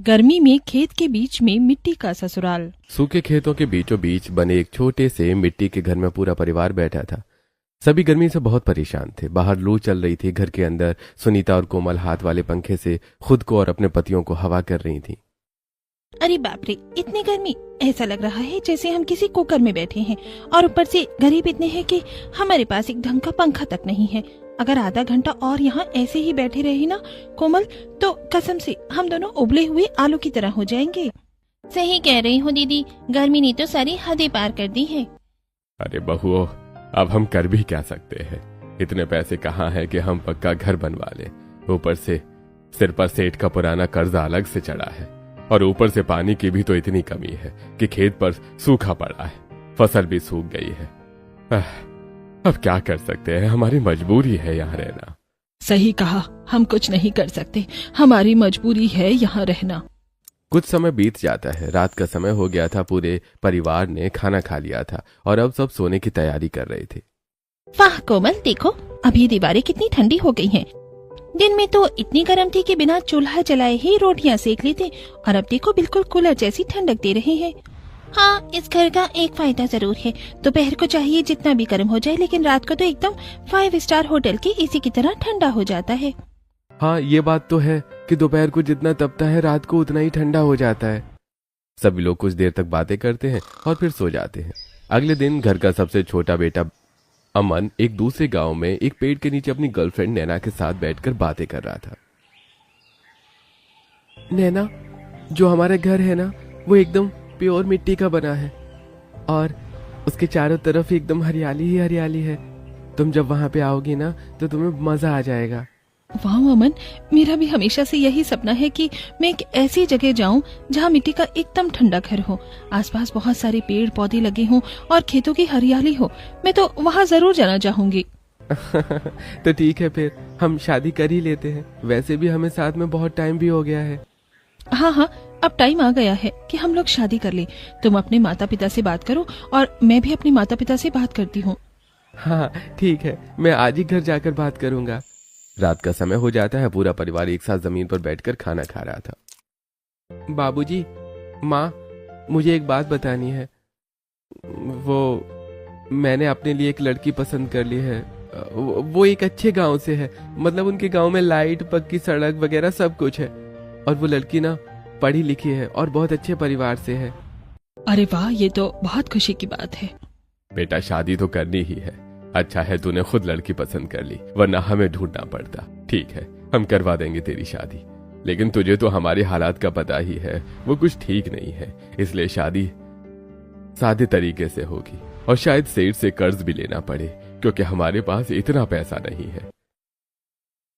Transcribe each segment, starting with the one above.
गर्मी में खेत के बीच में मिट्टी का ससुराल। सूखे खेतों के बीचों बीच बने एक छोटे से मिट्टी के घर में पूरा परिवार बैठा था। सभी गर्मी से बहुत परेशान थे। बाहर लू चल रही थी। घर के अंदर सुनीता और कोमल हाथ वाले पंखे से खुद को और अपने पतियों को हवा कर रही थी। अरे बाप रे, इतनी गर्मी! ऐसा लग रहा है जैसे हम किसी कुकर में बैठे हैं। और ऊपर से गरीब इतने हैं कि हमारे पास एक ढंग का पंखा तक नहीं है। अगर आधा घंटा और यहाँ ऐसे ही बैठे रहे ना कोमल, तो कसम से हम दोनों उबले हुए आलू की तरह हो जाएंगे। सही कह रही हो दीदी, गर्मी ने तो सारी हदें पार कर दी है। अरे बहुओं, अब हम कर भी क्या सकते हैं। इतने पैसे कहाँ हैं कि हम पक्का घर बनवा लें। ऊपर से सिर पर सेठ का पुराना कर्जा अलग से चढ़ा है और ऊपर से पानी की भी तो इतनी कमी है कि खेत पर सूखा पड़ा है, फसल भी सूख गई है। अब क्या कर सकते हैं, हमारी मजबूरी है यहाँ रहना। सही कहा, हम कुछ नहीं कर सकते, हमारी मजबूरी है यहाँ रहना। कुछ समय बीत जाता है। रात का समय हो गया था। पूरे परिवार ने खाना खा लिया था और अब सब सोने की तैयारी कर रहे थे। वाह कोमल, देखो अब ये दीवारें कितनी ठंडी हो गई हैं। दिन में तो इतनी गर्म थी कि बिना चूल्हा जलाए ही रोटियां सेक लेते, और अब देखो बिल्कुल कूलर जैसी ठंडक दे रहे हैं। हाँ, इस घर का एक फायदा जरूर है। दोपहर को चाहिए जितना भी गर्म हो जाए, लेकिन रात को तो एकदम 5 स्टार होटल के एसी की तरह ठंडा हो जाता है। हाँ, ये बात तो है कि दोपहर को जितना तपता है रात को उतना ही ठंडा हो जाता है। सभी लोग कुछ देर तक बातें करते हैं और फिर सो जाते हैं। अगले दिन घर का सबसे छोटा बेटा अमन एक दूसरे गांव में एक पेड़ के नीचे अपनी गर्लफ्रेंड नैना के साथ बैठकर बातें कर रहा था। नैना, जो हमारा घर है ना, वो एकदम प्योर मिट्टी का बना है और उसके चारों तरफ एकदम हरियाली ही हरियाली है। तुम जब वहां पे आओगी ना तो तुम्हें मजा आ जाएगा। वाह अमन, मेरा भी हमेशा से यही सपना है कि मैं एक ऐसी जगह जाऊं जहां मिट्टी का एकदम ठंडा घर हो, आसपास बहुत सारे पेड़ पौधे लगे हों और खेतों की हरियाली हो। मैं तो वहां जरूर जाना चाहूंगी। तो ठीक है, फिर हम शादी कर ही लेते हैं। वैसे भी हमें साथ में बहुत टाइम भी हो गया है। हाँ, अब टाइम आ गया है कि हम लोग शादी कर ले। तुम अपने माता पिता से बात करो और मैं भी अपने माता पिता से बात करती हूँ। हाँ ठीक है, मैं आज ही घर जाकर बात करूंगा। रात का समय हो जाता है। पूरा परिवार एक साथ जमीन पर बैठकर खाना खा रहा था। बाबूजी, माँ, मुझे एक बात बतानी है। मैंने अपने लिए एक लड़की पसंद कर ली है। वो एक अच्छे गांव से है, मतलब उनके गांव में लाइट, पक्की सड़क वगैरह सब कुछ है। और वो लड़की ना पढ़ी लिखी है और बहुत अच्छे परिवार से है। अरे वाह, ये तो बहुत खुशी की बात है। बेटा, शादी तो करनी ही है। अच्छा है तूने खुद लड़की पसंद कर ली, वरना हमें ढूंढना पड़ता। ठीक है, हम करवा देंगे तेरी शादी, लेकिन तुझे तो हमारे हालात का पता ही है, वो कुछ ठीक नहीं है। इसलिए शादी सादे तरीके से होगी और शायद सेठ से कर्ज भी लेना पड़े, क्योंकि हमारे पास इतना पैसा नहीं है।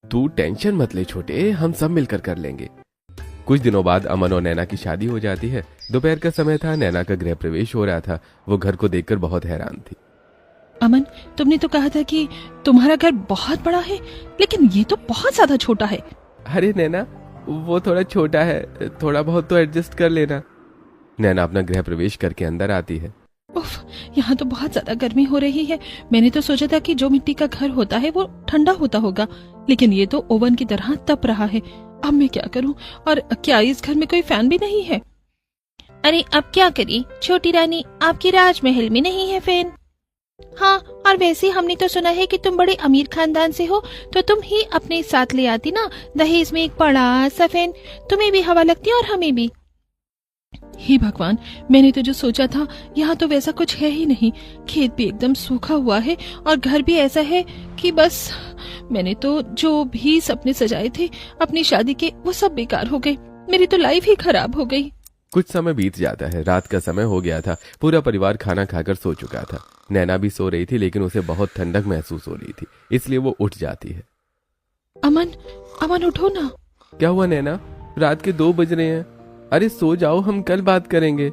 तू टेंशन मत ले छोटे, हम सब मिलकर कर लेंगे। कुछ दिनों बाद अमन और नैना की शादी हो जाती है। दोपहर का समय था। नैना का गृह प्रवेश हो रहा था। वो घर को देखकर बहुत हैरान थी। अमन, तुमने तो कहा था कि तुम्हारा घर बहुत बड़ा है, लेकिन ये तो बहुत ज्यादा छोटा है। अरे नैना, वो थोड़ा छोटा है, थोड़ा बहुत तो एडजस्ट कर लेना। नैना अपना गृह प्रवेश करके अंदर आती है। उफ, यहाँ तो बहुत ज्यादा गर्मी हो रही है। मैंने तो सोचा था कि जो मिट्टी का घर होता है वो ठंडा होता होगा, लेकिन ये तो ओवन की तरह तप रहा है। अब मैं क्या करूं? और क्या इस घर में कोई फैन भी नहीं है? अरे अब क्या करें छोटी रानी, आपके राजमहल में नहीं है फैन। हाँ, और वैसे हमने तो सुना है कि तुम बड़े अमीर खानदान से हो, तो तुम ही अपने साथ ले आती ना दहेज में एक बड़ा सा फैन, तुम्हें भी हवा लगती और हमें भी। हे भगवान, मैंने तो जो सोचा था यहाँ तो वैसा कुछ है ही नहीं। खेत भी एकदम सूखा हुआ है और घर भी ऐसा है कि बस मैंने तो जो भी सपने सजाए थे अपनी शादी के, वो सब बेकार हो गए। मेरी तो लाइफ ही खराब हो गई। कुछ समय बीत जाता है। रात का समय हो गया था। पूरा परिवार खाना खाकर सो चुका था। नैना भी सो रही थी, लेकिन उसे बहुत ठंडक महसूस हो रही थी, इसलिए वो उठ जाती है। अमन उठो ना। क्या हुआ नैना? रात के 2 बज रहे हैं। अरे सो जाओ, हम कल बात करेंगे।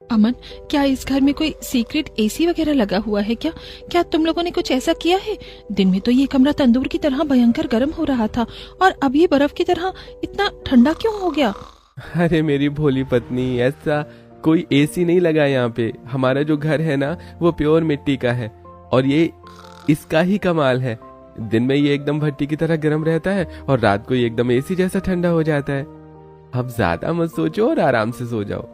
अमन, क्या इस घर में कोई सीक्रेट एसी वगैरह लगा हुआ है क्या तुम लोगों ने कुछ ऐसा किया है? दिन में तो ये कमरा तंदूर की तरह भयंकर गर्म हो रहा था और अब ये बर्फ की तरह इतना ठंडा क्यों हो गया? अरे मेरी भोली पत्नी, ऐसा कोई एसी नहीं लगा यहाँ पे। हमारा जो घर है ना, वो प्योर मिट्टी का है और ये इसका ही कमाल है। दिन में ये एकदम भट्टी की तरह गर्म रहता है और रात को ये एकदम एसी जैसा ठंडा हो जाता है। अब ज्यादा मत सोचो और आराम से सो जाओ।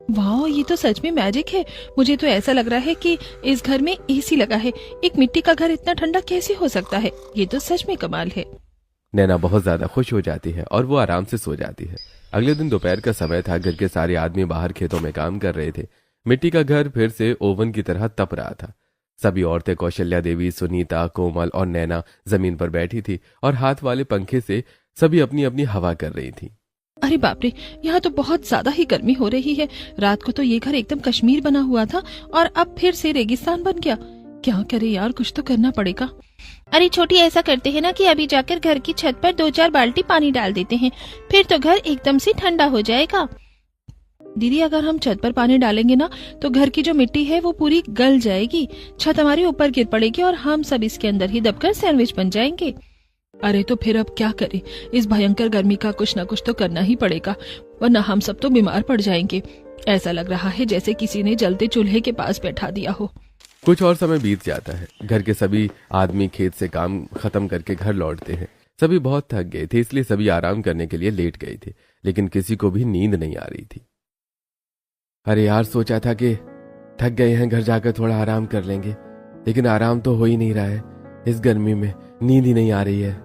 वाह, ये तो सच में मैजिक है। मुझे तो ऐसा लग रहा है कि इस घर में एसी लगा है। एक मिट्टी का घर इतना ठंडा कैसे हो सकता है? ये तो सच में कमाल है। नैना बहुत ज्यादा खुश हो जाती है और वो आराम से सो जाती है। अगले दिन दोपहर का समय था। घर के सारे आदमी बाहर खेतों में काम कर रहे थे। मिट्टी का घर फिर से ओवन की तरह तप रहा था। सभी औरतें, कौशल्या देवी, सुनीता, कोमल और नैना जमीन पर बैठी थी और हाथ वाले पंखे से सभी अपनी अपनी हवा कर रही थी। अरे बाप रे, यहाँ तो बहुत ज्यादा ही गर्मी हो रही है। रात को तो ये घर एकदम कश्मीर बना हुआ था और अब फिर से रेगिस्तान बन गया। क्या करे यार, कुछ तो करना पड़ेगा। अरे छोटी, ऐसा करते हैं ना कि अभी जाकर घर की छत पर 2-4 बाल्टी पानी डाल देते हैं, फिर तो घर एकदम से ठंडा हो जाएगा। दीदी, अगर हम छत पर पानी डालेंगे ना तो घर की जो मिट्टी है वो पूरी गल जाएगी, छत हमारे ऊपर गिर पड़ेगी और हम सब इसके अंदर ही दबकर सैंडविच बन जाएंगे। अरे तो फिर अब क्या करें? इस भयंकर गर्मी का कुछ न कुछ तो करना ही पड़ेगा, वरना हम सब तो बीमार पड़ जाएंगे। ऐसा लग रहा है जैसे किसी ने जलते चूल्हे के पास बैठा दिया हो। कुछ और समय बीत जाता है। घर के सभी आदमी खेत से काम खत्म करके घर लौटते हैं। सभी बहुत थक गए थे, इसलिए सभी आराम करने के लिए लेट गए थे, लेकिन किसी को भी नींद नहीं आ रही थी। अरे यार, सोचा था कि थक गए हैं, घर जाकर थोड़ा आराम कर लेंगे, लेकिन आराम तो हो ही नहीं रहा है। इस गर्मी में नींद ही नहीं आ रही है।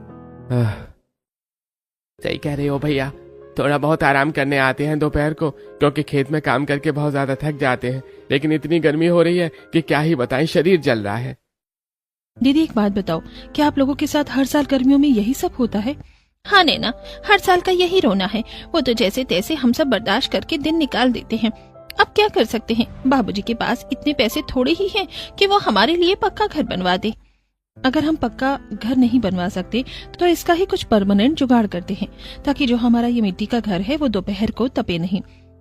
सही कह रहे हो भैया, थोड़ा बहुत आराम करने आते हैं दोपहर को, क्योंकि खेत में काम करके बहुत ज्यादा थक जाते हैं, लेकिन इतनी गर्मी हो रही है कि क्या ही बताएं, शरीर जल रहा है। दीदी, एक बात बताओ, क्या आप लोगों के साथ हर साल गर्मियों में यही सब होता है? हाँ नैना, हर साल का यही रोना है। वो तो जैसे तैसे हम सब बर्दाश्त करके दिन निकाल देते हैं। अब क्या कर सकते हैं, बाबूजी के पास इतने पैसे थोड़े ही हैं कि वो हमारे लिए पक्का घर बनवा दे। अगर हम पक्का घर नहीं बनवा सकते तो इसका ही कुछ परमानेंट जुगाड़ करते हैं, ताकि जो हमारा ये मिट्टी का घर है वो दोपहर को तपे नहीं।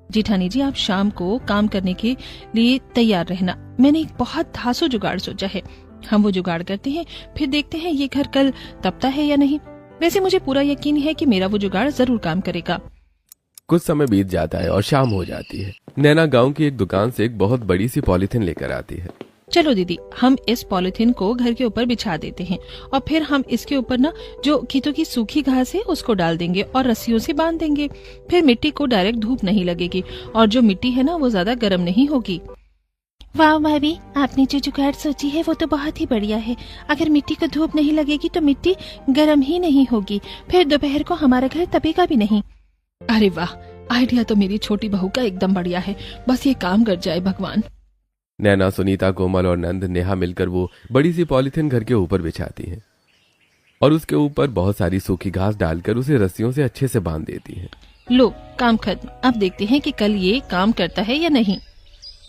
जेठानी जी, आप शाम को काम करने के लिए तैयार रहना। मैंने एक बहुत धांसू जुगाड़ सोचा है। हम वो जुगाड़ करते हैं, फिर देखते हैं ये घर कल तपता है या नहीं। वैसे मुझे पूरा यकीन है कि मेरा वो जुगाड़ जरूर काम करेगा। कुछ समय बीत जाता है और शाम हो जाती है। नैना गांव की एक दुकान से एक बहुत बड़ी सी पॉलिथीन लेकर आती है। चलो दीदी, हम इस पॉलिथीन को घर के ऊपर बिछा देते हैं और फिर हम इसके ऊपर ना जो खेतों की सूखी घास है उसको डाल देंगे और रस्सियों से बांध देंगे। फिर मिट्टी को डायरेक्ट धूप नहीं लगेगी और जो मिट्टी है ना वो ज्यादा गर्म नहीं होगी। वाह भाभी, आपने जो जुगाड़ सोची है वो तो बहुत ही बढ़िया है। अगर मिट्टी को धूप नहीं लगेगी तो मिट्टी गर्म ही नहीं होगी, फिर दोपहर को हमारा घर तपेगा भी नहीं। अरे वाह, आइडिया तो मेरी छोटी बहू का एकदम बढ़िया है। बस ये काम कर जाए भगवान। नैना, सुनीता, कोमल और नंद, नेहा मिलकर वो बड़ी सी पॉलिथीन घर के ऊपर बिछाती हैं और उसके ऊपर बहुत सारी सूखी घास डालकर उसे रस्सियों से अच्छे से बांध देती हैं। लो, काम खत्म। अब देखते हैं कि कल ये काम करता है या नहीं।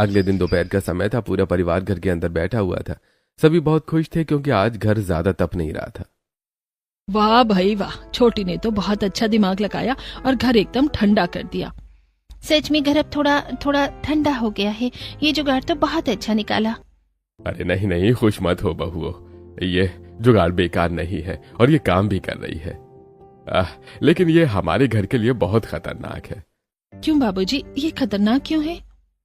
अगले दिन दोपहर का समय था। पूरा परिवार घर के अंदर बैठा हुआ था। सभी बहुत खुश थे क्योंकि आज घर ज्यादा तप नहीं रहा था। वाह भाई वाह, छोटी ने तो बहुत अच्छा दिमाग लगाया और घर एकदम ठंडा कर दिया। सच में घर अब थोड़ा ठंडा हो गया है। ये जुगाड़ तो बहुत अच्छा निकाला। अरे नहीं नहीं, खुश मत हो बहुओं, ये जुगाड़ बेकार नहीं है और ये काम भी कर रही है। लेकिन ये हमारे घर के लिए बहुत खतरनाक है। क्यों बाबूजी, ये खतरनाक क्यों है?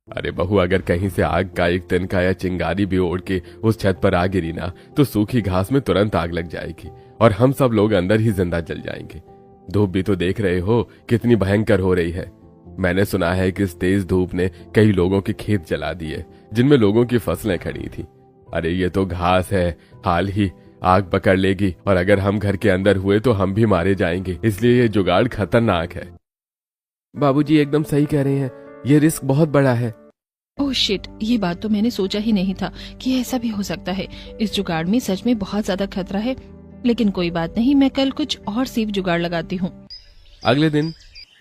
अरे बहू, अगर कहीं से आग का एक तिनका या चिंगारी भी उड़ के उस छत पर आ गिरी ना तो सूखी घास में तुरंत आग लग जाएगी और हम सब लोग अंदर ही जिंदा जल जाएंगे। धूप भी तो देख रहे हो कितनी भयंकर हो रही है। मैंने सुना है कि इस तेज धूप ने कई लोगों के खेत जला दिए जिनमें लोगों की फसलें खड़ी थी। अरे ये तो घास है, हाल ही आग पकड़ लेगी और अगर हम घर के अंदर हुए तो हम भी मारे जाएंगे, इसलिए ये जुगाड़ खतरनाक है। बाबूजी एकदम सही कह रहे हैं, ये रिस्क बहुत बड़ा है। ओह शिट, ये बात तो मैंने सोचा ही नहीं था कि ऐसा भी हो सकता है। इस जुगाड़ में सच में बहुत ज्यादा खतरा है, लेकिन कोई बात नहीं, मैं कल कुछ और सेफ जुगाड़ लगाती हूँ। अगले दिन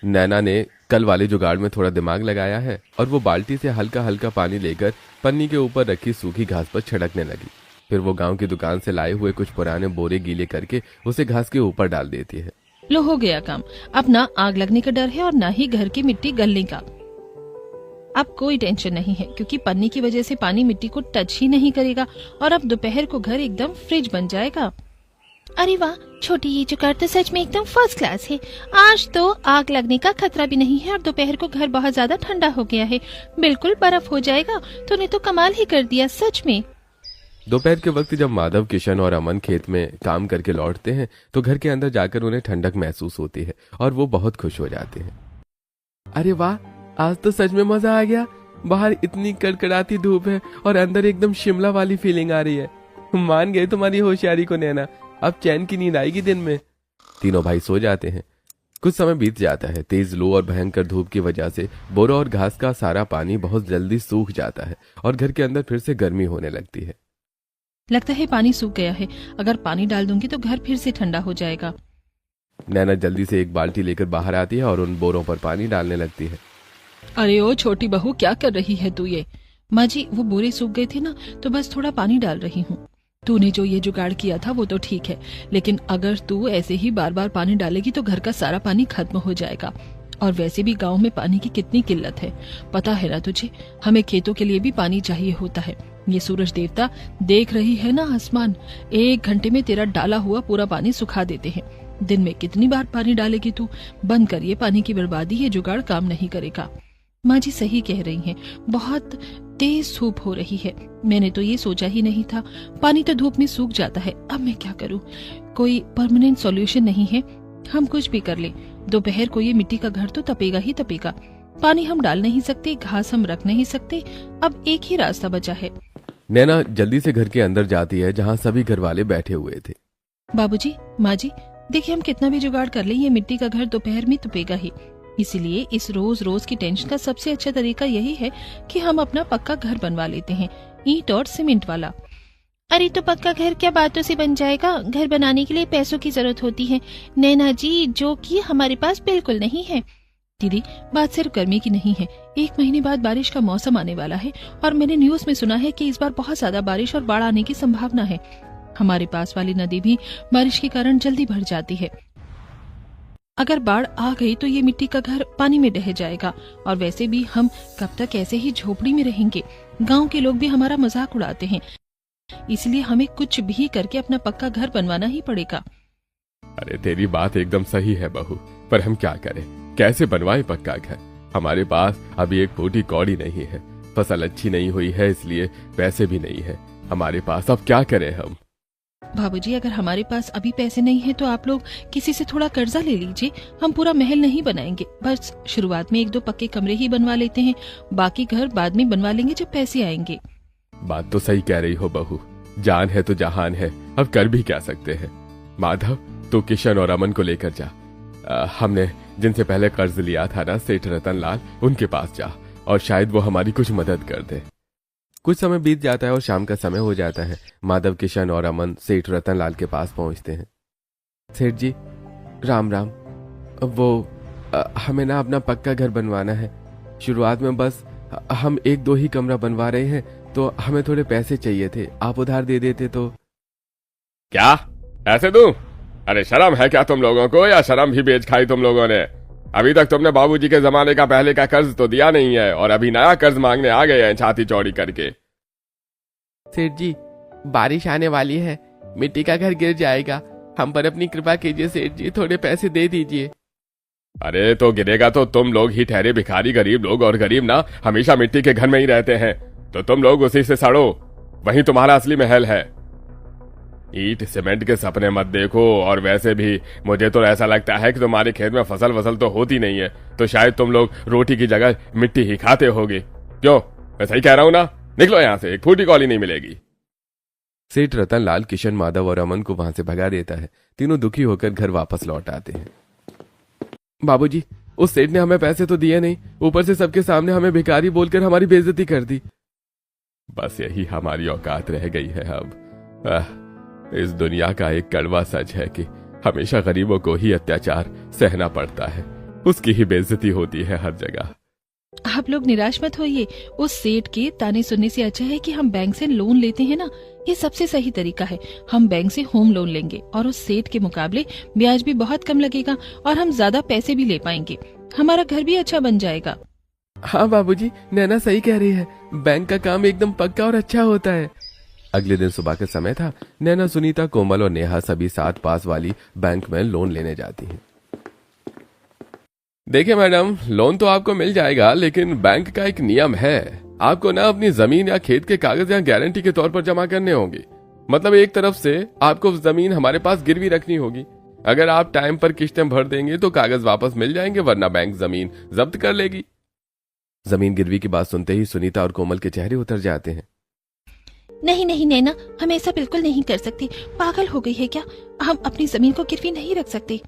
नैना ने कल वाले जुगाड़ में थोड़ा दिमाग लगाया है और वो बाल्टी से हल्का हल्का पानी लेकर पन्नी के ऊपर रखी सूखी घास पर छिड़कने लगी। फिर वो गांव की दुकान से लाए हुए कुछ पुराने बोरे गीले करके उसे घास के ऊपर डाल देती है। लो, हो गया काम। अब ना आग लगने का डर है और ना ही घर की मिट्टी गलने का। अब कोई टेंशन नहीं है क्योंकि पन्नी की वजह से पानी मिट्टी को टच ही नहीं करेगा और अब दोपहर को घर एकदम फ्रिज बन जाएगा। अरे वाह छोटी, ये जुगाड़ तो सच में एकदम फर्स्ट क्लास है। आज तो आग लगने का खतरा भी नहीं है और दोपहर को घर बहुत ज्यादा ठंडा हो गया है, बिल्कुल बर्फ हो जाएगा। तूने तो कमाल ही कर दिया सच में। दोपहर के वक्त जब माधव, किशन और अमन खेत में काम करके लौटते हैं तो घर के अंदर जाकर उन्हें ठंडक महसूस होती है और वो बहुत खुश हो जाते हैं। अरे वाह, आज तो सच में मजा आ गया। बाहर इतनी कड़कड़ाती धूप है और अंदर एकदम शिमला वाली फीलिंग आ रही है। मान गए तुम्हारी होशियारी को नैना, अब चैन की नींद आएगी दिन में। तीनों भाई सो जाते हैं। कुछ समय बीत जाता है। तेज लू और भयंकर धूप की वजह से बोरों और घास का सारा पानी बहुत जल्दी सूख जाता है और घर के अंदर फिर से गर्मी होने लगती है। लगता है पानी सूख गया है। अगर पानी डाल दूंगी तो घर फिर से ठंडा हो जाएगा। नैना जल्दी से एक बाल्टी लेकर बाहर आती है और उन बोरों पर पानी डालने लगती है। अरे ओ छोटी बहू, क्या कर रही है तू ये? माँ जी, वो बोरे सूख गए थे ना, तो बस थोड़ा पानी डाल रही हूँ। तूने जो ये जुगाड़ किया था वो तो ठीक है, लेकिन अगर तू ऐसे ही बार बार पानी डालेगी तो घर का सारा पानी खत्म हो जाएगा। और वैसे भी गांव में पानी की कितनी किल्लत है, पता है ना तुझे? हमें खेतों के लिए भी पानी चाहिए होता है। ये सूरज देवता देख रही है ना आसमान, 1 घंटे में तेरा डाला हुआ पूरा पानी सुखा देते हैं। दिन में कितनी बार पानी डालेगी तू? बंद करिए पानी की बर्बादी, ये जुगाड़ काम नहीं करेगा। माँ जी सही कह रही हैं, बहुत तेज धूप हो रही है। मैंने तो ये सोचा ही नहीं था। पानी तो धूप में सूख जाता है। अब मैं क्या करूँ? कोई परमानेंट सॉल्यूशन नहीं है। हम कुछ भी कर ले, दोपहर को ये मिट्टी का घर तो तपेगा ही तपेगा। पानी हम डाल नहीं सकते, घास हम रख नहीं सकते। अब एक ही रास्ता बचा है। नैना जल्दी से घर के अंदर जाती है जहाँ सभी घर वाले बैठे हुए थे। बाबूजी, माँ जी, देखिए हम कितना भी जुगाड़ कर ले, ये मिट्टी का घर दोपहर में तपेगा ही। इसलिए इस रोज रोज की टेंशन का सबसे अच्छा तरीका यही है कि हम अपना पक्का घर बनवा लेते हैं, ईंट और सीमेंट वाला। अरे तो पक्का घर क्या बातों से बन जाएगा? घर बनाने के लिए पैसों की जरूरत होती है नैना जी, जो कि हमारे पास बिल्कुल नहीं है। दीदी, बात सिर्फ गर्मी की नहीं है। 1 महीने बाद बारिश का मौसम आने वाला है और मैंने न्यूज में सुना है कि इस बार बहुत ज्यादा बारिश और बाढ़ आने की संभावना है। हमारे पास वाली नदी भी बारिश के कारण जल्दी भर जाती है। अगर बाढ़ आ गई तो ये मिट्टी का घर पानी में ढह जाएगा। और वैसे भी हम कब तक ऐसे ही झोपड़ी में रहेंगे? गांव के लोग भी हमारा मजाक उड़ाते हैं, इसलिए हमें कुछ भी करके अपना पक्का घर बनवाना ही पड़ेगा। अरे तेरी बात एकदम सही है बहू, पर हम क्या करें? कैसे बनवाएं पक्का घर? हमारे पास अभी एक फूटी कौड़ी नहीं है, फसल अच्छी नहीं हुई है, इसलिए पैसे भी नहीं है हमारे पास। अब क्या करें हम? बाबूजी, अगर हमारे पास अभी पैसे नहीं है तो आप लोग किसी से थोड़ा कर्जा ले लीजिए। हम पूरा महल नहीं बनाएंगे, बस शुरुआत में 1-2 पक्के कमरे ही बनवा लेते हैं। बाकी घर बाद में बनवा लेंगे जब पैसे आएंगे। बात तो सही कह रही हो बहू, जान है तो जहान है, अब कर भी क्या सकते हैं। माधव, तू किशन और अमन को लेकर जा। हमने जिनसे पहले कर्ज लिया था ना, सेठ रतन लाल, उनके पास जा और शायद वो हमारी कुछ मदद कर दे। कुछ समय बीत जाता है और शाम का समय हो जाता है। माधव, किशन और अमन सेठ रतन लाल के पास पहुंचते हैं। सेठ जी, राम राम। वो हमें ना अपना पक्का घर बनवाना है। शुरुआत में बस हम 1-2 ही कमरा बनवा रहे हैं, तो हमें थोड़े पैसे चाहिए थे, आप उधार दे देते तो। क्या ऐसे दूं? अरे शर्म है क्या तुम लोगों को, या शर्म भी बेच खाई तुम लोगों ने? अभी तक तुमने बाबूजी के जमाने का पहले का कर्ज तो दिया नहीं है और अभी नया कर्ज मांगने आ गए हैं छाती चौड़ी करके। सेठ जी, बारिश आने वाली है, मिट्टी का घर गिर जाएगा, हम पर अपनी कृपा कीजिए सेठ जी, थोड़े पैसे दे दीजिए। अरे तो गिरेगा तो तुम लोग ही ठहरे भिखारी गरीब लोग, और गरीब ना हमेशा मिट्टी के घर में ही रहते हैं, तो तुम लोग उसी से सड़ो, वही तुम्हारा असली महल है। ईंट सीमेंट के सपने मत देखो। और वैसे भी मुझे तो ऐसा लगता है कि तुम्हारे खेत में फसल तो होती नहीं है, तो शायद तुम लोग रोटी की जगह मिट्टी ही खाते होगे। क्यों, मैं सही कह रहा हूं ना? निकलो यहां से, एक फूटी कौली नहीं मिलेगी। सेठ रतन लाल किशन, माधव और अमन को वहां से भगा देता है। तीनों दुखी होकर घर वापस लौट आते हैं। बाबूजी, उस सेठ ने हमें पैसे तो दिए नहीं, ऊपर से सबके सामने हमें भिखारी बोलकर हमारी बेइज्जती कर दी। बस यही हमारी औकात रह गई है अब। इस दुनिया का एक कड़वा सच है कि हमेशा गरीबों को ही अत्याचार सहना पड़ता है, उसकी ही बेइज्जती होती है हर जगह। आप लोग निराश मत होइए। उस सेठ के ताने सुनने से अच्छा है कि हम बैंक से लोन लेते हैं ना, ये सबसे सही तरीका है। हम बैंक से होम लोन लेंगे और उस सेठ के मुकाबले ब्याज भी बहुत कम लगेगा और हम ज्यादा पैसे भी ले पाएंगे। हमारा घर भी अच्छा बन जाएगा। हाँ बाबूजी, नैना सही कह रही है, बैंक का काम एकदम पक्का और अच्छा होता है। अगले दिन सुबह का समय था। नैना, सुनीता, कोमल और नेहा सभी साथ पास वाली बैंक में लोन लेने जाती हैं। देखिए मैडम, लोन तो आपको मिल जाएगा, लेकिन बैंक का एक नियम है, आपको ना अपनी जमीन या खेत के कागज या गारंटी के तौर पर जमा करने होंगे। मतलब एक तरफ से आपको जमीन हमारे पास गिरवी रखनी होगी, अगर आप टाइम पर किस्तें भर देंगे तो कागज वापस मिल जाएंगे, वरना बैंक जमीन जब्त कर लेगी। जमीन गिरवी की बात सुनते ही सुनीता और कोमल के चेहरे उतर जाते हैं। नहीं नहीं नैना, हम ऐसा बिल्कुल नहीं कर सकते। पागल हो गई है क्या? हम अपनी जमीन को गिरवी नहीं रख सकते।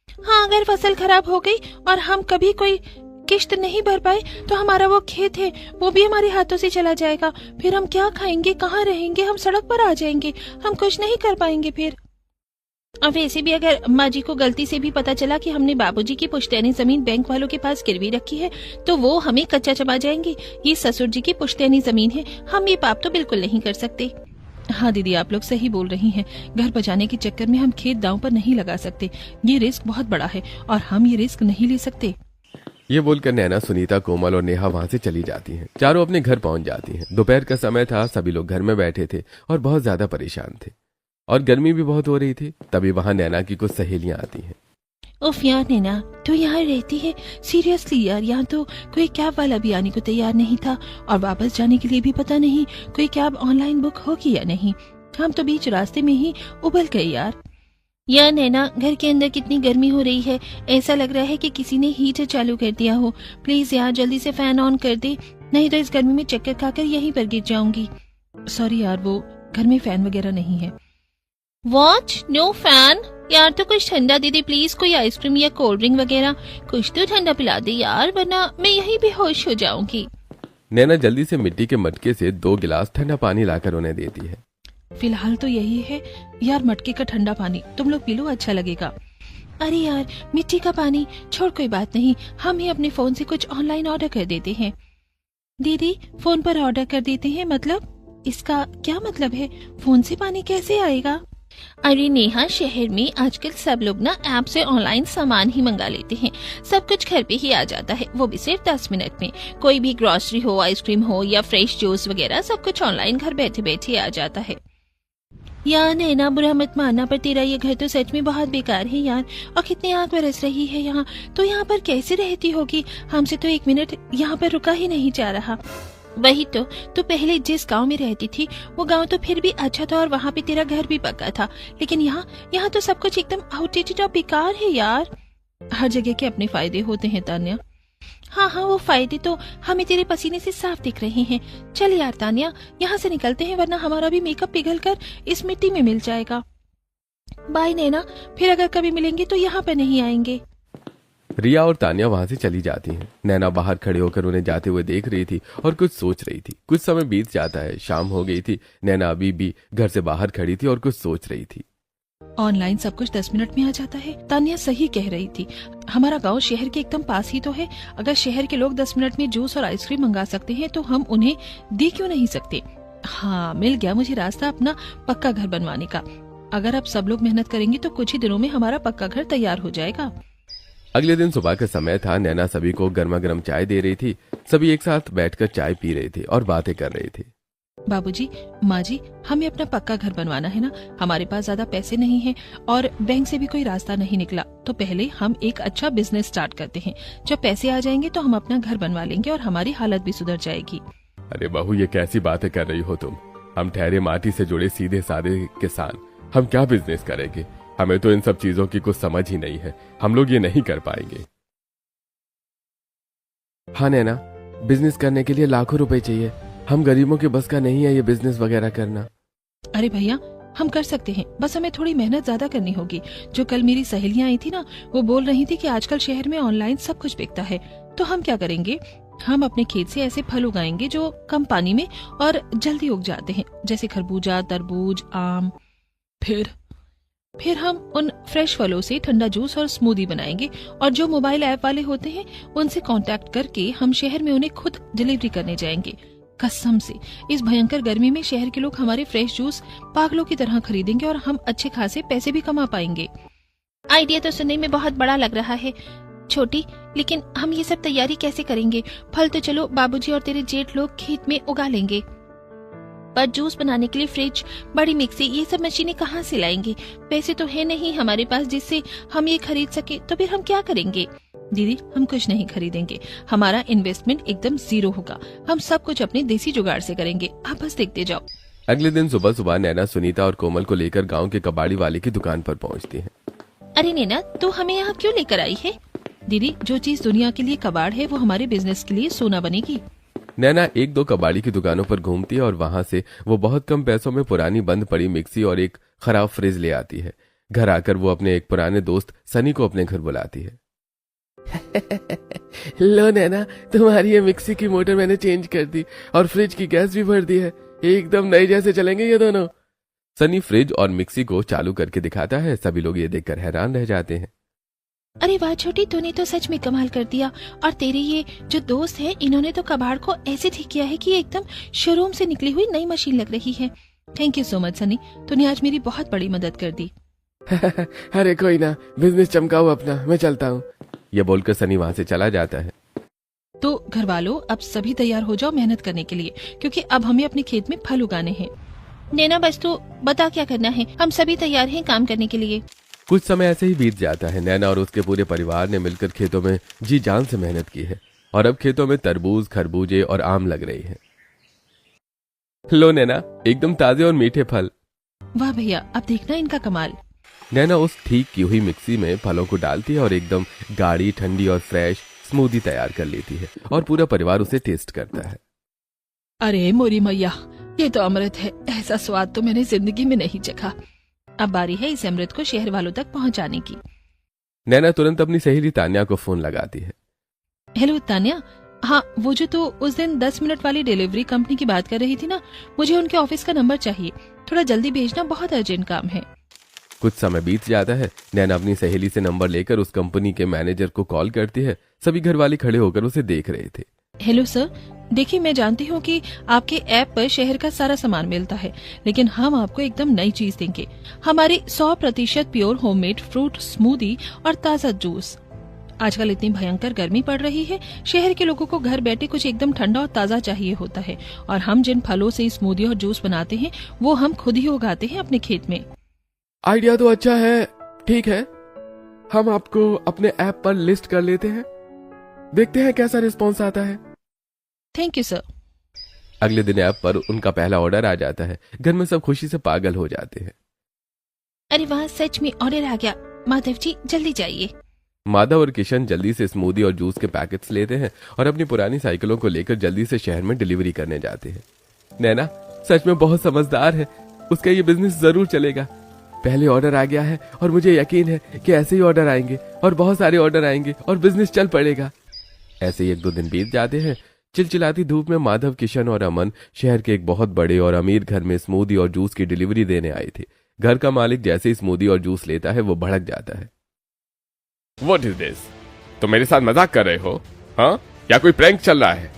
हाँ, अगर फसल खराब हो गई और हम कभी कोई किश्त नहीं भर पाए तो हमारा वो खेत है वो भी हमारे हाथों से चला जाएगा। फिर हम क्या खाएंगे, कहाँ रहेंगे? हम सड़क पर आ जाएंगे, हम कुछ नहीं कर पाएंगे फिर। और वैसे भी अगर अम्मा जी को गलती से भी पता चला कि हमने बाबूजी की पुश्तैनी जमीन बैंक वालों के पास गिरवी रखी है तो वो हमें कच्चा चबा जाएंगे। ये ससुर जी की पुश्तैनी जमीन है, हम ये पाप तो बिल्कुल नहीं कर सकते। हाँ दीदी, आप लोग सही बोल रही हैं। घर बचाने के चक्कर में हम खेत दांव पर नहीं लगा सकते। ये रिस्क बहुत बड़ा है और हम ये रिस्क नहीं ले सकते। ये बोलकर नैना, सुनीता, कोमल और नेहा वहां से चली जाती हैं। चारों अपने घर पहुंच जाती हैं। दोपहर का समय था, सभी लोग घर में बैठे थे और बहुत ज्यादा परेशान थे और गर्मी भी बहुत हो रही थी। तभी वहां नैना की कुछ सहेलियां आती हैं। उफ यार नैना, तो यहाँ रहती है? सीरियसली यार, यहाँ तो कोई कैब वाला भी आने को तैयार नहीं था और वापस जाने के लिए भी पता नहीं कोई कैब ऑनलाइन बुक होगी या नहीं। हम तो बीच रास्ते में ही उबल गए यार। यार नैना, घर के अंदर कितनी गर्मी हो रही है, ऐसा लग रहा है कि किसी ने हीटर चालू कर दिया हो। प्लीज यार जल्दी से फैन ऑन कर दे, नहीं तो इस गर्मी में चक्कर खाकर यहीं पर गिर जाऊंगी। सॉरी यार, वो घर में फैन वगैरह नहीं है। What, no fan? यार तो कुछ ठंडा दे दे प्लीज, कोई आइसक्रीम या कोल्ड ड्रिंक वगैरह, कुछ तो ठंडा पिला दे यार, वरना मैं यहीं बेहोश हो जाऊंगी। नैना जल्दी से मिट्टी के मटके से 2 गिलास ठंडा पानी लाकर उन्हें देती है। फिलहाल तो यही है यार, मटके का ठंडा पानी, तुम लोग पी लो, अच्छा लगेगा। अरे यार मिट्टी का पानी छोड़, कोई बात नहीं, हम ही अपने फोन से कुछ ऑनलाइन ऑर्डर कर देते हैं। दीदी, फोन पर ऑर्डर कर देते हैं मतलब? इसका क्या मतलब है? फोन से पानी कैसे आएगा? अरे नेहा, शहर में आजकल सब लोग ना ऐप से ऑनलाइन सामान ही मंगा लेते हैं। सब कुछ घर पे ही आ जाता है, वो भी सिर्फ 10 मिनट में। कोई भी ग्रोसरी हो, आइसक्रीम हो या फ्रेश जूस वगैरह, सब कुछ ऑनलाइन घर बैठे बैठे आ जाता है। यार नैना, बुरा मत मानना पर तेरा ये घर तो सच में बहुत बेकार है यार। और कितनी आग बरस रही है यहाँ, तो यहाँ पर कैसे रहती होगी? हमसे तो 1 मिनट यहाँ पर रुका ही नहीं जा रहा। वही तो पहले जिस गांव में रहती थी वो गांव तो फिर भी अच्छा था और वहाँ पे तेरा घर भी पक्का था, लेकिन यहाँ तो सब कुछ एकदम आउटडेटेड और बेकार है यार। हर जगह के अपने फायदे होते हैं तान्या। हाँ, वो फायदे तो हमें तेरे पसीने से साफ दिख रहे हैं। चल यार तान्या, यहाँ से निकलते हैं, वरना हमारा भी मेकअप पिघल कर इस मिट्टी में मिल जाएगा। बाय नैना, फिर अगर कभी मिलेंगे तो यहाँ पे नहीं आएंगे। रिया और तान्या वहां से चली जाती हैं। नैना बाहर खड़े होकर उन्हें जाते हुए देख रही थी और कुछ सोच रही थी। कुछ समय बीत जाता है, शाम हो गई थी। नैना अभी भी घर से बाहर खड़ी थी और कुछ सोच रही थी। ऑनलाइन सब कुछ 10 मिनट में आ जाता है। तान्या सही कह रही थी, हमारा गांव शहर के एकदम पास ही तो है। अगर शहर के लोग 10 मिनट में जूस और आइसक्रीम मंगा सकते हैं तो हम उन्हें दे क्यों नहीं सकते? हाँ, मिल गया मुझे रास्ता अपना पक्का घर बनवाने का। अगर अब सब लोग मेहनत करेंगे तो कुछ ही दिनों में हमारा पक्का घर तैयार हो जाएगा। अगले दिन सुबह का समय था। नैना सभी को गर्मा गर्म चाय दे रही थी। सभी एक साथ बैठकर चाय पी रहे थे और बातें कर रहे थे। बाबूजी, माँ जी, हमें अपना पक्का घर बनवाना है ना। हमारे पास ज्यादा पैसे नहीं हैं और बैंक से भी कोई रास्ता नहीं निकला, तो पहले हम एक अच्छा बिजनेस स्टार्ट करते हैं। जब पैसे आ जाएंगे तो हम अपना घर बनवा लेंगे और हमारी हालत भी सुधर जाएगी। अरे बहू, ये कैसी बातें कर रही हो तुम? हम ठहरे माटी से जुड़े सीधे साधे किसान, हम क्या बिजनेस करेंगे? हमें तो इन सब चीजों की कुछ समझ ही नहीं है, हम लोग ये नहीं कर पाएंगे। हाँ नैना, बिजनेस करने के लिए लाखों रुपए चाहिए। हम गरीबों के बस का नहीं है ये बिजनेस वगैरह करना। अरे भैया, हम कर सकते हैं, बस हमें थोड़ी मेहनत ज्यादा करनी होगी। जो कल मेरी सहेलियां आई थी ना, वो बोल रही थी कि आजकल शहर में ऑनलाइन सब कुछ बिकता है। तो हम क्या करेंगे, हम अपने खेत से ऐसे फल उगाएंगे जो कम पानी में और जल्दी उग जाते हैं, जैसे खरबूजा, तरबूज, आम। फिर हम उन फ्रेश फलों से ठंडा जूस और स्मूदी बनाएंगे और जो मोबाइल ऐप वाले होते हैं उनसे कांटेक्ट करके हम शहर में उन्हें खुद डिलीवरी करने जाएंगे। कसम से इस भयंकर गर्मी में शहर के लोग हमारे फ्रेश जूस पागलों की तरह खरीदेंगे और हम अच्छे खासे पैसे भी कमा पाएंगे। आइडिया तो सुनने में बहुत बड़ा लग रहा है छोटी, लेकिन हम ये सब तैयारी कैसे करेंगे? फल तो चलो बाबूजी और तेरे जेठ लोग खेत में उगा लेंगे, पर जूस बनाने के लिए फ्रिज, बड़ी मिक्सी, ये सब मशीनें कहाँ से लाएंगे? पैसे तो है नहीं हमारे पास जिससे हम ये खरीद सके, तो फिर हम क्या करेंगे? दीदी, हम कुछ नहीं खरीदेंगे, हमारा इन्वेस्टमेंट एकदम 0 होगा। हम सब कुछ अपने देसी जुगाड़ से करेंगे, आप बस देखते जाओ। अगले दिन सुबह सुबह नैना सुनीता और कोमल को लेकर गांव के कबाड़ी वाले की दुकान पर पहुंचती है। अरे नैना, तू हमें यहाँ क्यों लेकर आई है? दीदी, जो चीज दुनिया के लिए कबाड़ है वो हमारे बिजनेस के लिए सोना बनेगी। नैना एक दो कबाड़ी की दुकानों पर घूमती है और वहां से वो बहुत कम पैसों में पुरानी बंद पड़ी मिक्सी और एक खराब फ्रिज ले आती है। घर आकर वो अपने एक पुराने दोस्त सनी को अपने घर बुलाती है। लो नैना, तुम्हारी ये मिक्सी की मोटर मैंने चेंज कर दी और फ्रिज की गैस भी भर दी है, एकदम नए जैसे चलेंगे ये दोनों। सनी फ्रिज और मिक्सी को चालू करके दिखाता है। सभी लोग ये देखकर हैरान रह जाते हैं। अरे वाह छोटी, तूने तो सच में कमाल कर दिया। और तेरे ये जो दोस्त है, इन्होंने तो कबाड़ को ऐसे ठीक किया है कि ये एकदम शोरूम से निकली हुई नई मशीन लग रही है। Thank you so much Sunny, तूने आज मेरी बहुत बड़ी मदद कर दी। अरे कोई ना, बिजनेस चमकाओ अपना, मैं चलता हूँ। ये बोलकर सनी वहाँ से चला जाता है। तो घर वालों, अब सभी तैयार हो जाओ मेहनत करने के लिए, क्योंकि अब हमें अपने खेत में फल उगाने हैं। नैना बस तू बता क्या करना है, हम सभी तैयार हैं काम करने के लिए। कुछ समय ऐसे ही बीत जाता है। नैना और उसके पूरे परिवार ने मिलकर खेतों में जी जान से मेहनत की है और अब खेतों में तरबूज, खरबूजे और आम लग रही हैं। लो नैना, एकदम ताजे और मीठे फल। वाह भैया, अब देखना इनका कमाल। नैना उस ठीक की हुई मिक्सी में फलों को डालती है और एकदम गाढ़ी, ठंडी और फ्रेश स्मूदी तैयार कर लेती है और पूरा परिवार उसे टेस्ट करता है। अरे मोरी मैया, ये तो अमृत है, ऐसा स्वाद तो मैंने जिंदगी में नहीं चखा। अब बारी है इस अमृत को शहर वालों तक पहुंचाने की। नैना तुरंत अपनी सहेली तान्या को फोन लगाती है। हेलो तान्या, हाँ वो जो तो उस दिन 10 मिनट वाली डिलीवरी कंपनी की बात कर रही थी ना, मुझे उनके ऑफिस का नंबर चाहिए, थोड़ा जल्दी भेजना, बहुत अर्जेंट काम है। कुछ समय बीत जाता है। नैना अपनी सहेली से नंबर लेकर उस कंपनी के मैनेजर को कॉल करती है। सभी घर वाले खड़े होकर उसे देख रहे थे। हेलो सर, देखिए मैं जानती हूँ कि आपके ऐप पर शहर का सारा सामान मिलता है, लेकिन हम आपको एकदम नई चीज देंगे। हमारी 100% प्योर होममेड फ्रूट स्मूदी और ताजा जूस। आजकल इतनी भयंकर गर्मी पड़ रही है, शहर के लोगों को घर बैठे कुछ एकदम ठंडा और ताजा चाहिए होता है, और हम जिन फलों से स्मूदी और जूस बनाते हैं वो हम खुद ही उगाते हैं अपने खेत में। आइडिया तो अच्छा है, ठीक है, हम आपको अपने ऐप पर लिस्ट कर लेते हैं, देखते हैं कैसा रिस्पॉन्स आता है। Thank you sir. अगले दिन ऐप पर उनका पहला ऑर्डर आ जाता है। घर में सब खुशी से पागल हो जाते हैं। अरे वाह, सच में ऑर्डर आ गया। माधव जी जल्दी जाइए। माधव और किशन जल्दी से स्मूदी और जूस के पैकेट्स लेते हैं और अपनी पुरानी साइकिलों को लेकर जल्दी से शहर में डिलीवरी करने जाते हैं। नैना सच में बहुत समझदार है, उसका ये बिजनेस जरूर चलेगा। पहले ऑर्डर आ गया है और मुझे यकीन है कि ऐसे ही ऑर्डर आएंगे और बहुत सारे ऑर्डर आएंगे और बिजनेस चल पड़ेगा। ऐसे ही 1-2 दिन बीत जाते हैं। चिलचिलाती धूप में माधव, किशन और अमन शहर के एक बहुत बड़े और अमीर घर में स्मूदी और जूस की डिलीवरी देने आए थे। घर का मालिक जैसे ही स्मूदी और जूस लेता है वो भड़क जाता है। What is this? तुम मेरे साथ मजाक कर रहे हो? हाँ, या कोई प्रैंक चल रहा है?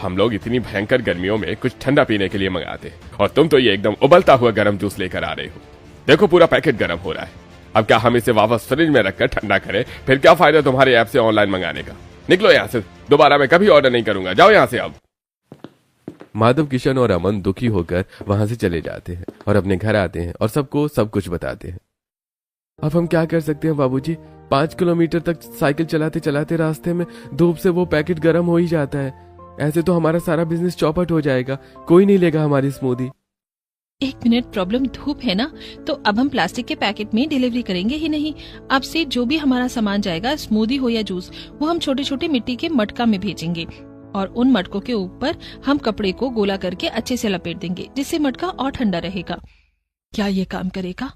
हम लोग इतनी भयंकर गर्मियों में कुछ ठंडा पीने के लिए मंगाते और तुम तो ये एकदम उबलता हुआ गर्म जूस लेकर आ रहे हो। देखो पूरा पैकेट गर्म हो रहा है। अब क्या हम इसे वापस फ्रिज में रखकर ठंडा करें? फिर क्या फायदा तुम्हारे ऐप से ऑनलाइन मंगाने का? निकलो यहाँ से, दोबारा मैं कभी ऑर्डर नहीं करूंगा, जाओ यहाँ से अब। माधव, किशन और अमन दुखी होकर वहां से चले जाते हैं और अपने घर आते हैं और सबको सब कुछ बताते हैं। अब हम क्या कर सकते हैं बाबूजी, 5 किलोमीटर तक साइकिल चलाते चलाते रास्ते में धूप से वो पैकेट गर्म हो ही जाता है। ऐसे तो हमारा सारा बिजनेस चौपट हो जाएगा, कोई नहीं लेगा हमारी स्मूदी। 1 मिनट, प्रॉब्लम धूप है ना, तो अब हम प्लास्टिक के पैकेट में डिलीवरी करेंगे ही नहीं। अब से जो भी हमारा सामान जाएगा, स्मूदी हो या जूस, वो हम छोटे छोटे मिट्टी के मटका में भेजेंगे और उन मटकों के ऊपर हम कपड़े को गोला करके अच्छे से लपेट देंगे, जिससे मटका और ठंडा रहेगा। क्या ये काम करेगा?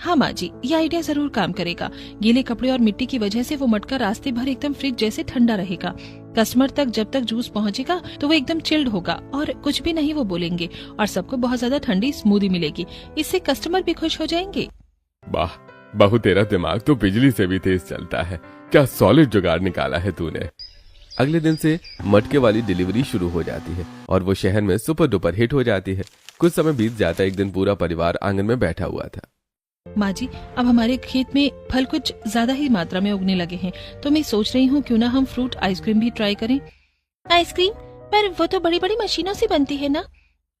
हाँ माँ जी, ये आइडिया जरूर काम करेगा। गीले कपड़े और मिट्टी की वजह से वो मटका रास्ते भर एकदम फ्रिज जैसे ठंडा रहेगा। कस्टमर तक जब तक जूस पहुँचेगा तो वो एकदम चिल्ड होगा और कुछ भी नहीं वो बोलेंगे और सबको बहुत ज्यादा ठंडी स्मूदी मिलेगी। इससे कस्टमर भी खुश हो जाएंगे। वाह बहू, तेरा दिमाग तो बिजली से भी तेज चलता है। क्या सॉलिड जुगाड़ निकाला है तूने। अगले दिन से मटके वाली डिलीवरी शुरू हो जाती है और वो शहर में सुपर डुपर हिट हो जाती है। कुछ समय बीत जाता है। एक दिन पूरा परिवार आंगन में बैठा हुआ था। माँ जी, अब हमारे खेत में फल कुछ ज्यादा ही मात्रा में उगने लगे हैं, तो मैं सोच रही हूँ क्यों ना हम फ्रूट आइसक्रीम भी ट्राई करें। आइसक्रीम? पर वो तो बड़ी बड़ी मशीनों से बनती है ना।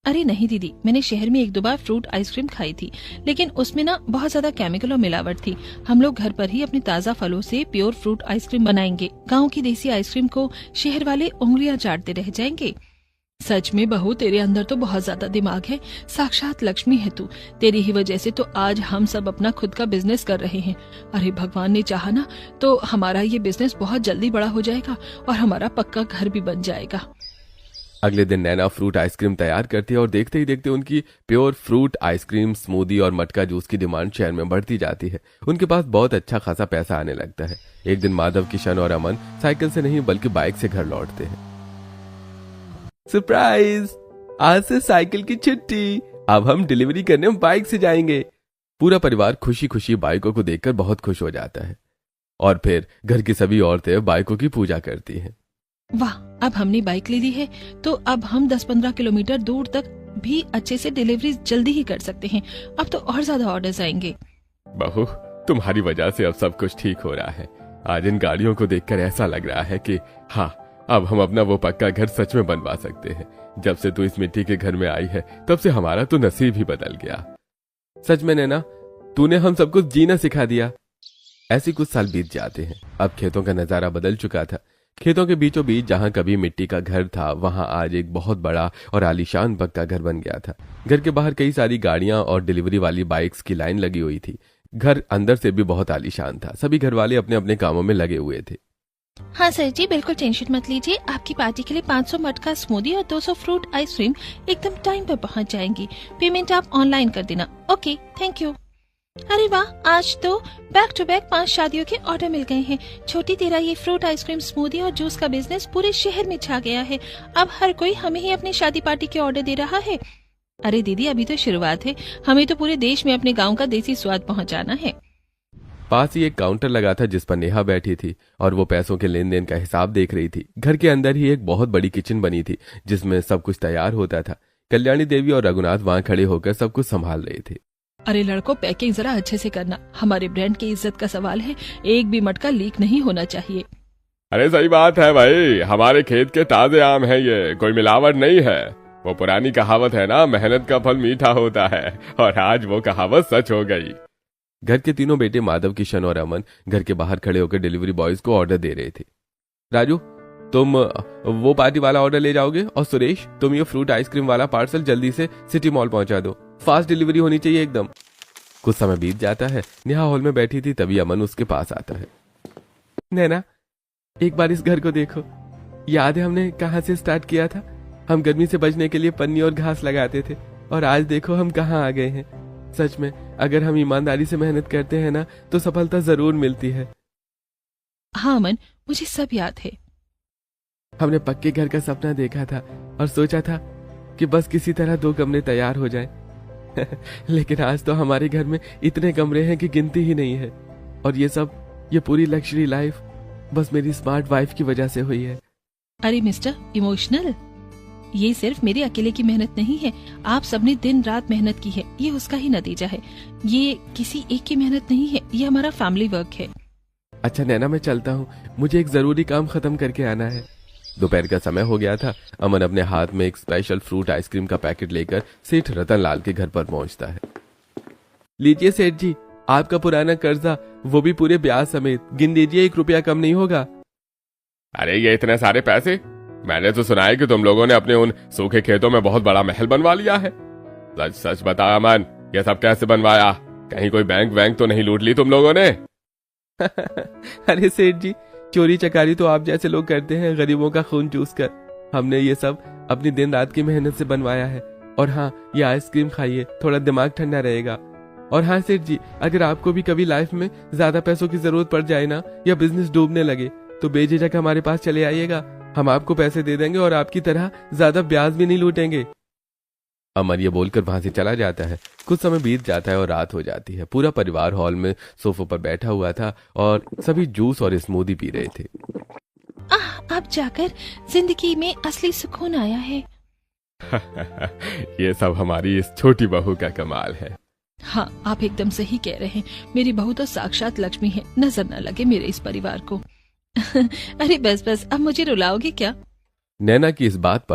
अरे नहीं दीदी, मैंने शहर में 1-2 बार फ्रूट आइसक्रीम खाई थी, लेकिन उसमें ना बहुत ज्यादा केमिकल और मिलावट थी। हम लोग घर पर ही अपने ताजा फलों से प्योर फ्रूट आइसक्रीम बनाएंगे। गाँव की देसी आइसक्रीम को शहर वाले उंगलियां चाटते रह जाएंगे। सच में बहू, तेरे अंदर तो बहुत ज्यादा दिमाग है। साक्षात लक्ष्मी है तू। तेरी ही वजह से तो आज हम सब अपना खुद का बिजनेस कर रहे हैं। अरे भगवान ने चाहा ना तो हमारा ये बिजनेस बहुत जल्दी बड़ा हो जाएगा और हमारा पक्का घर भी बन जाएगा। अगले दिन नैना फ्रूट आइसक्रीम तैयार करती है और देखते ही देखते उनकी प्योर फ्रूट आइसक्रीम, स्मूदी और मटका जूस की डिमांड शहर में बढ़ती जाती है। उनके पास बहुत अच्छा खासा पैसा आने लगता है। एक दिन माधव, किशन और अमन साइकिल से नहीं बल्कि बाइक से घर लौटते हैं। सरप्राइज, आज से साइकिल की छुट्टी, अब हम डिलीवरी करने बाइक से जाएंगे। पूरा परिवार खुशी खुशी बाइकों को देखकर बहुत खुश हो जाता है और फिर घर की सभी औरतें बाइकों की पूजा करती हैं। वाह, अब हमने बाइक ले ली है तो अब हम 10-15 किलोमीटर दूर तक भी अच्छे से डिलीवरी जल्दी ही कर सकते हैं। अब तो और ज्यादा ऑर्डर्स आएंगे। बहू, तुम्हारी वजह से अब सब कुछ ठीक हो रहा है। आज इन गाड़ियों को देखकर ऐसा लग रहा है कि हाँ, अब हम अपना वो पक्का घर सच में बनवा सकते हैं। जब से तू इस मिट्टी के घर में आई है तब से हमारा तो नसीब ही बदल गया। सच में नैना, तूने हम सबको जीना सिखा दिया। ऐसे कुछ साल बीत जाते हैं। अब खेतों का नजारा बदल चुका था। खेतों के बीचों बीच जहां कभी मिट्टी का घर था वहां आज एक बहुत बड़ा और आलीशान पक्का घर बन गया था। घर के बाहर कई सारी गाड़ियां और डिलीवरी वाली बाइक्स की लाइन लगी हुई थी। घर अंदर से भी बहुत आलीशान था। सभी घर वाले अपने अपने कामों में लगे हुए थे। हाँ सर जी, बिल्कुल टेंशन मत लीजिए। आपकी पार्टी के लिए 500 मटका स्मूदी और 200 फ्रूट आइसक्रीम एकदम टाइम पर पहुंच जाएंगी। पेमेंट आप ऑनलाइन कर देना। Okay, thank you. अरे वाह, आज तो बैक टू बैक 5 शादियों के ऑर्डर मिल गए हैं। छोटी, तेरा ये फ्रूट आइसक्रीम, स्मूदी और जूस का बिजनेस पूरे शहर में छा गया है। अब हर कोई हमें ही अपनी शादी पार्टी के ऑर्डर दे रहा है। अरे दीदी, अभी तो शुरुआत है। हमें तो पूरे देश में अपने गाँव का देसी स्वाद पहुँचाना है। पास ही एक काउंटर लगा था जिस पर नेहा बैठी थी और वो पैसों के लेन देन का हिसाब देख रही थी। घर के अंदर ही एक बहुत बड़ी किचन बनी थी जिसमें सब कुछ तैयार होता था। कल्याणी देवी और रघुनाथ वहां खड़े होकर सब कुछ संभाल रहे थे। अरे लड़कों, पैकिंग जरा अच्छे से करना। हमारे ब्रांड की इज्जत का सवाल है। एक भी मटका लीक नहीं होना चाहिए। अरे सही बात है भाई, हमारे खेत के ताजे आम है ये, कोई मिलावट नहीं है। वो पुरानी कहावत है ना, मेहनत का फल मीठा होता है, और आज वो कहावत सच हो गई। घर के तीनों बेटे माधव, किशन और अमन घर के बाहर खड़े होकर डिलीवरी बॉयज को ऑर्डर दे रहे थे। राजू, तुम वो पार्टी वाला ऑर्डर ले जाओगे और सुरेश, तुम ये फ्रूट आइसक्रीम वाला पार्सल जल्दी से सिटी मॉल पहुंचा दो। फास्ट डिलीवरी होनी चाहिए एकदम। कुछ समय बीत जाता है। नेहा हॉल में बैठी थी, तभी अमन उसके पास आता है। नैना, एक बार इस घर को देखो। याद है हमने कहाँ से स्टार्ट किया था? हम गर्मी से बचने के लिए पन्नी और घास लगाते थे और आज देखो हम कहाँ आ गए हैं। सच में अगर हम ईमानदारी से मेहनत करते हैं ना तो सफलता जरूर मिलती है। हाँ अमन, मुझे सब याद है। हमने पक्के घर का सपना देखा था और सोचा था कि बस किसी तरह 2 कमरे तैयार हो जाएं। लेकिन आज तो हमारे घर में इतने कमरे हैं कि गिनती ही नहीं है। और ये पूरी लग्जरी लाइफ बस मेरी स्मार्ट वाइफ की वजह से हुई है। अरे मिस्टर इमोशनल, ये सिर्फ मेरे अकेले की मेहनत नहीं है। आप सबने दिन रात मेहनत की है, ये उसका ही नतीजा है। ये किसी एक की मेहनत नहीं है, ये हमारा फैमिली वर्क है। अच्छा नैना, मैं चलता हूँ, मुझे एक जरूरी काम खत्म करके आना है। दोपहर का समय हो गया था। अमन अपने हाथ में एक स्पेशल फ्रूट आइसक्रीम का पैकेट लेकर सेठ रतन लाल के घर पर पहुंचता है। लीजिए सेठ जी, आपका पुराना कर्जा, वो भी पूरे ब्याज समेत। गिन लीजिए, 1 रुपया कम नहीं होगा। अरे ये इतने सारे पैसे? मैंने तो सुना है कि तुम लोगों ने अपने उन सूखे खेतों में बहुत बड़ा महल बनवा लिया है। सच सच बता अमन, ये सब कैसे बनवाया? कहीं कोई बैंक वैंक तो नहीं लूट ली तुम लोगों ने? अरे सेठ जी, चोरी चकारी तो आप जैसे लोग करते हैं गरीबों का खून चूस कर। हमने ये सब अपनी दिन रात की मेहनत से बनवाया है। और हाँ, ये आइसक्रीम खाइए, थोड़ा दिमाग ठंडा रहेगा। और हाँ सेठ जी, अगर आपको भी कभी लाइफ में ज्यादा पैसों की जरूरत पड़ जाए ना, या बिजनेस डूबने लगे, तो बेझिझक हमारे पास चले आइएगा। हम आपको पैसे दे देंगे और आपकी तरह ज्यादा ब्याज भी नहीं लूटेंगे। अमर ये बोलकर वहां से चला जाता है। कुछ समय बीत जाता है और रात हो जाती है। पूरा परिवार हॉल में सोफों पर बैठा हुआ था और सभी जूस और स्मूदी पी रहे थे। अब जाकर जिंदगी में असली सुकून आया है। ये सब हमारी इस छोटी बहू का कमाल है। हाँ, आप एकदम सही कह रहे हैं। मेरी बहू तो साक्षात लक्ष्मी है। नजर न लगे मेरे इस परिवार को। अरे बस बस, अब मुझे रुलाओगे क्या? नैना की इस बात पर